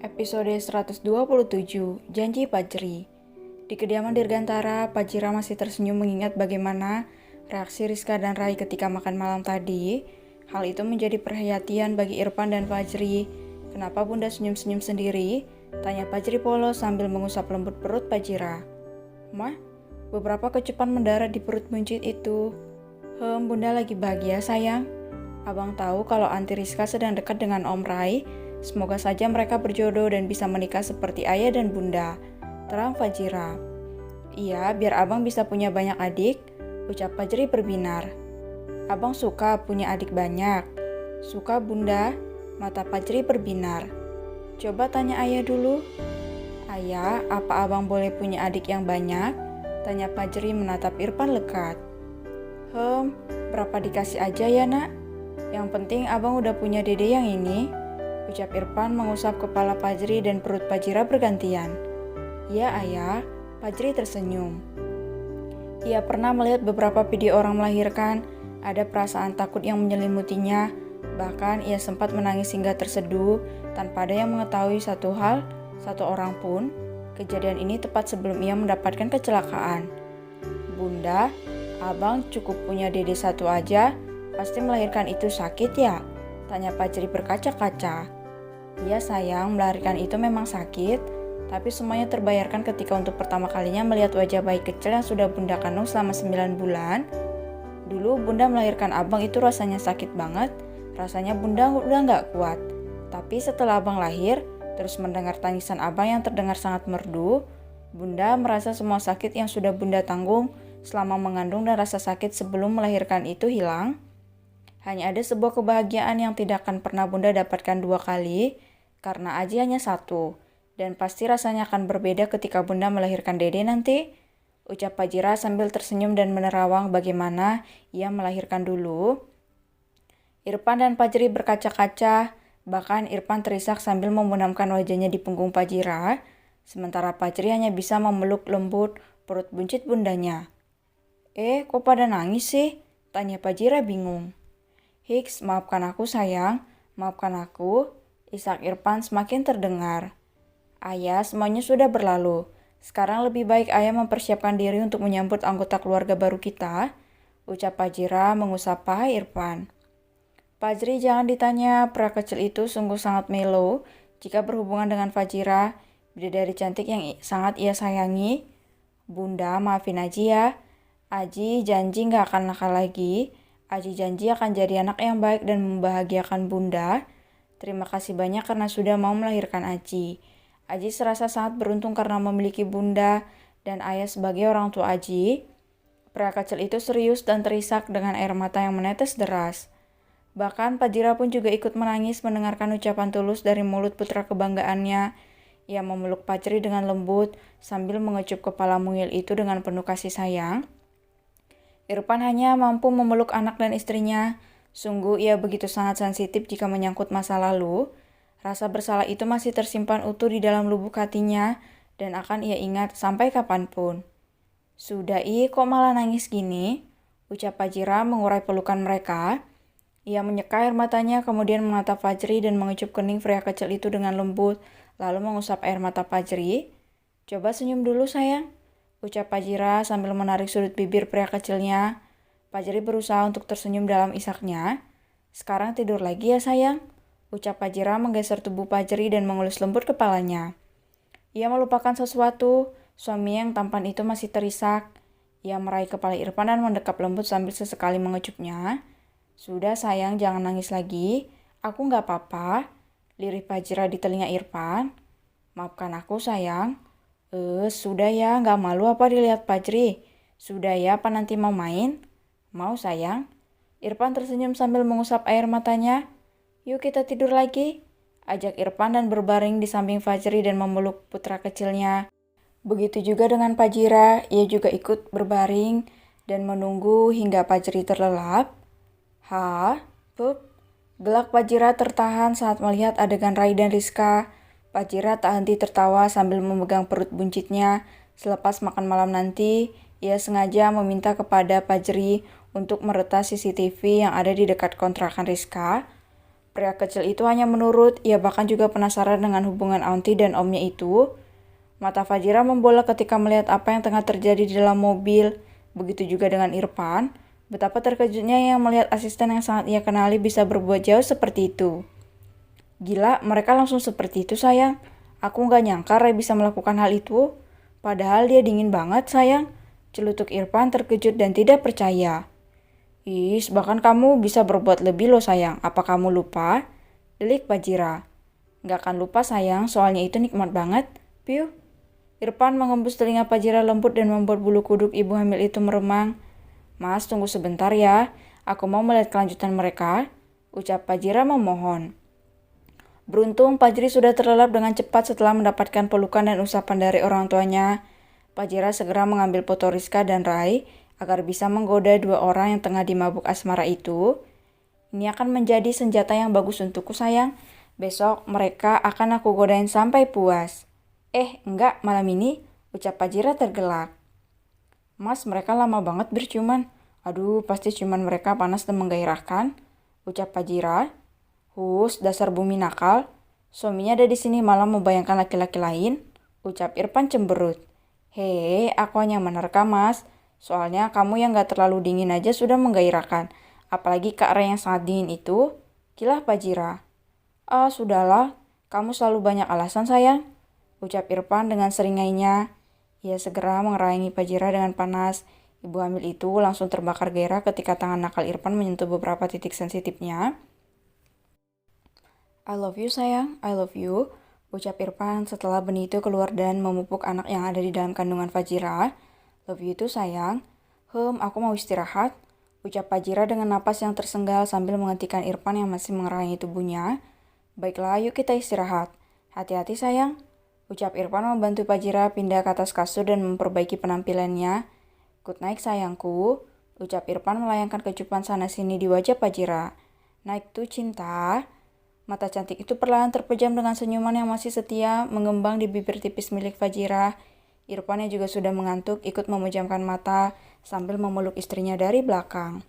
Episode 127, Janji Fajri. Di kediaman Dirgantara, Fajira masih tersenyum mengingat bagaimana reaksi Rizka dan Rai ketika makan malam tadi. Hal itu menjadi perhatian bagi Irfan dan Fajri. Kenapa Bunda senyum-senyum sendiri? Tanya Fajri polos sambil mengusap lembut perut Fajira. Mah, beberapa kecupan mendarat di perut buncit itu. Bunda lagi bahagia sayang. Abang tahu kalau Anti Rizka sedang dekat dengan Om Rai. Semoga saja mereka berjodoh dan bisa menikah seperti ayah dan bunda. Terang Fajira. Iya, biar abang bisa punya banyak adik, ucap Fajri berbinar. Abang suka punya adik banyak. Suka bunda, mata Fajri berbinar. Coba tanya ayah dulu. Ayah, apa abang boleh punya adik yang banyak? Tanya Fajri menatap Irfan lekat. Berapa dikasih aja ya nak? Yang penting abang udah punya dede yang ini, ucap Irfan mengusap kepala Fajri dan perut Fajira bergantian. Iya ayah, Fajri tersenyum. Ia pernah melihat beberapa video orang melahirkan, ada perasaan takut yang menyelimutinya, bahkan ia sempat menangis hingga terseduh tanpa ada yang mengetahui satu hal, satu orang pun. Kejadian ini tepat sebelum ia mendapatkan kecelakaan. Bunda, abang cukup punya dede satu aja, pasti melahirkan itu sakit ya? Tanya Fajri berkaca-kaca. Iya sayang, melahirkan itu memang sakit, tapi semuanya terbayarkan ketika untuk pertama kalinya melihat wajah bayi kecil yang sudah bunda kandung selama 9 bulan. Dulu bunda melahirkan abang itu rasanya sakit banget, rasanya bunda udah gak kuat. Tapi setelah abang lahir, terus mendengar tangisan abang yang terdengar sangat merdu, bunda merasa semua sakit yang sudah bunda tanggung selama mengandung dan rasa sakit sebelum melahirkan itu hilang. Hanya ada sebuah kebahagiaan yang tidak akan pernah bunda dapatkan dua kali, karena Aji hanya satu, dan pasti rasanya akan berbeda ketika bunda melahirkan dede nanti, ucap Fajira sambil tersenyum dan menerawang bagaimana ia melahirkan dulu. Irfan dan Fajri berkaca-kaca, bahkan Irfan terisak sambil membenamkan wajahnya di punggung Fajira, sementara Fajri hanya bisa memeluk lembut perut buncit bundanya. Kok pada nangis sih? Tanya Fajira bingung. Hiks, maafkan aku sayang, maafkan aku, isak Irfan semakin terdengar. Ayah, semuanya sudah berlalu. Sekarang lebih baik ayah mempersiapkan diri untuk menyambut anggota keluarga baru kita, ucap Fajira mengusap paha Irfan. Fajri jangan ditanya, pria kecil itu sungguh sangat melo jika berhubungan dengan Fajira, bidadari cantik yang sangat ia sayangi. Bunda, maafin Aji ya. Aji janji gak akan nakal lagi. Aji janji akan jadi anak yang baik dan membahagiakan bunda. Terima kasih banyak karena sudah mau melahirkan Aji. Aji serasa sangat beruntung karena memiliki bunda dan ayah sebagai orang tua Aji. Pria kecil itu serius dan terisak dengan air mata yang menetes deras. Bahkan Fajira pun juga ikut menangis mendengarkan ucapan tulus dari mulut putra kebanggaannya. Ia memeluk Fajri dengan lembut sambil mengecup kepala mungil itu dengan penuh kasih sayang. Irfan hanya mampu memeluk anak dan istrinya. Sungguh ia begitu sangat sensitif jika menyangkut masa lalu. Rasa bersalah itu masih tersimpan utuh di dalam lubuk hatinya dan akan ia ingat sampai kapanpun. Sudah kok malah nangis gini? Ucap Fajira mengurai pelukan mereka. Ia menyeka air matanya kemudian menatap Fajri dan mengecup kening pria kecil itu dengan lembut lalu mengusap air mata Fajri. Coba senyum dulu sayang, ucap Fajira sambil menarik sudut bibir pria kecilnya. Fajri berusaha untuk tersenyum dalam isaknya. Sekarang tidur lagi ya sayang, ucap Fajira menggeser tubuh Fajri dan mengelus lembut kepalanya. Ia melupakan sesuatu, suami yang tampan itu masih terisak. Ia meraih kepala Irfan dan mendekap lembut sambil sesekali mengecupnya. Sudah sayang, jangan nangis lagi, aku gak apa-apa, lirih Fajira di telinga Irfan. Maafkan aku sayang. Sudah ya, gak malu apa dilihat Fajri? Sudah ya, apa nanti mau main? Mau sayang? Irfan tersenyum sambil mengusap air matanya. Yuk kita tidur lagi, ajak Irfan dan berbaring di samping Fajri dan memeluk putra kecilnya. Begitu juga dengan Fajira, ia juga ikut berbaring dan menunggu hingga Fajri terlelap. Gelak Fajira tertahan saat melihat adegan Rai dan Rizka. Fajira tak henti tertawa sambil memegang perut buncitnya. Selepas makan malam nanti, ia sengaja meminta kepada Fajri untuk meretas CCTV yang ada di dekat kontrakan Rizka. Pria kecil itu hanya menurut, ia bahkan juga penasaran dengan hubungan auntie dan omnya itu. Mata Fajira membola ketika melihat apa yang tengah terjadi di dalam mobil. Begitu juga dengan Irfan. Betapa terkejutnya yang melihat asisten yang sangat ia kenali bisa berbuat jauh seperti itu. Gila, mereka langsung seperti itu sayang. Aku nggak nyangka Ray bisa melakukan hal itu. Padahal dia dingin banget sayang. Celutuk Irfan terkejut dan tidak percaya. Bahkan kamu bisa berbuat lebih loh sayang. Apa kamu lupa? Delik Fajira. Nggak akan lupa sayang, soalnya itu nikmat banget. Piu. Irfan mengembus telinga Fajira lembut dan membuat bulu kuduk ibu hamil itu meremang. Mas, tunggu sebentar ya. Aku mau melihat kelanjutan mereka. Ucap Fajira memohon. Beruntung Fajri sudah terlelap dengan cepat setelah mendapatkan pelukan dan usapan dari orang tuanya. Fajira segera mengambil foto Rizka dan Rai agar bisa menggoda dua orang yang tengah dimabuk asmara itu. Ini akan menjadi senjata yang bagus untukku sayang. Besok mereka akan aku godain sampai puas. Enggak, malam ini, ucap Fajira tergelak. Mas, mereka lama banget berciuman. Aduh, pasti ciuman mereka panas dan menggairahkan, ucap Fajira. Dasar bumi nakal. Suaminya ada di sini malah membayangkan laki-laki lain, ucap Irfan cemberut. Aku hanya menerka mas. Soalnya kamu yang gak terlalu dingin aja sudah menggairahkan. Apalagi Kak Ray yang sangat dingin itu. Gila Fajira. Sudahlah. Kamu selalu banyak alasan sayang, ucap Irfan dengan seringainya. Ia segera mengerayangi Fajira dengan panas. Ibu hamil itu langsung terbakar gairah ketika tangan nakal Irfan menyentuh beberapa titik sensitifnya. I love you sayang, I love you, ucap Irfan setelah benih itu keluar dan memupuk anak yang ada di dalam kandungan Fajira. Love you too sayang. Aku mau istirahat, ucap Fajira dengan napas yang tersenggal sambil menghentikan Irfan yang masih mengerayangi tubuhnya. Baiklah, yuk kita istirahat. Hati-hati sayang, ucap Irfan membantu Fajira pindah ke atas kasur dan memperbaiki penampilannya. Good night sayangku, ucap Irfan melayangkan kecupan sana-sini di wajah Fajira. Naik tuh cinta. Mata cantik itu perlahan terpejam dengan senyuman yang masih setia mengembang di bibir tipis milik Fajira. Irfan yang juga sudah mengantuk ikut memejamkan mata sambil memeluk istrinya dari belakang.